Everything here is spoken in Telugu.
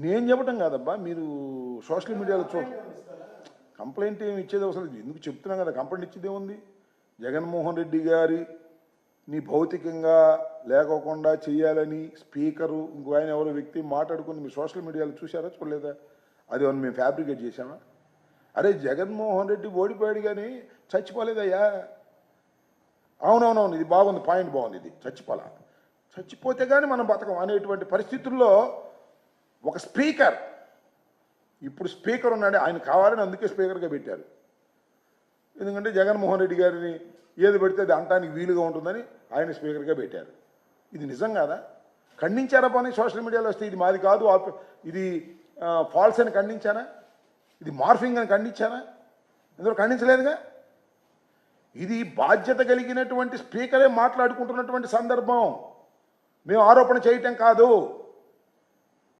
నేను చెప్పటం కాదబ్బా, మీరు సోషల్ మీడియాలో కంప్లైంట్ ఏమి ఇచ్చేది అసలు ఎందుకు చెప్తున్నాం కదా, కంప్లైంట్ ఇచ్చేది ఏముంది? జగన్మోహన్ రెడ్డి గారి నీ భౌతికంగా లేకోకుండా చేయాలని స్పీకరు ఇంకో ఆయన ఎవరో వ్యక్తి మాట్లాడుకుని మీ సోషల్ మీడియాలో చూసారా చూడలేదా? అది ఏమన్నా మేము ఫ్యాబ్రికేట్ చేసామా? అరే జగన్మోహన్ రెడ్డి ఓడిపోయాడు కానీ చచ్చిపోలేదయ్యా. అవునవునవును, ఇది బాగుంది, పాయింట్ బాగుంది, ఇది చచ్చిపోలా. చచ్చిపోతే కానీ మనం బతకం అనేటువంటి పరిస్థితుల్లో ఒక స్పీకర్, ఇప్పుడు స్పీకర్ ఉన్నాడు, ఆయన కావాలని అందుకే స్పీకర్గా పెట్టారు. ఎందుకంటే జగన్మోహన్ రెడ్డి గారిని ఏది పెడితే అది అంటానికి వీలుగా ఉంటుందని ఆయన స్పీకర్గా పెట్టారు. ఇది నిజం కాదా? ఖండించారా పోనీ సోషల్ మీడియాలో వస్తే ఇది మాది కాదు, ఇది ఫాల్స్ అని ఖండించానా? ఇది మార్ఫింగ్ అని ఖండించానా? ఎందుకు ఖండించలేదుగా? ఇది బాధ్యత కలిగినటువంటి స్పీకరే మాట్లాడుకుంటున్నటువంటి సందర్భం, మేము ఆరోపణ చేయటం కాదు.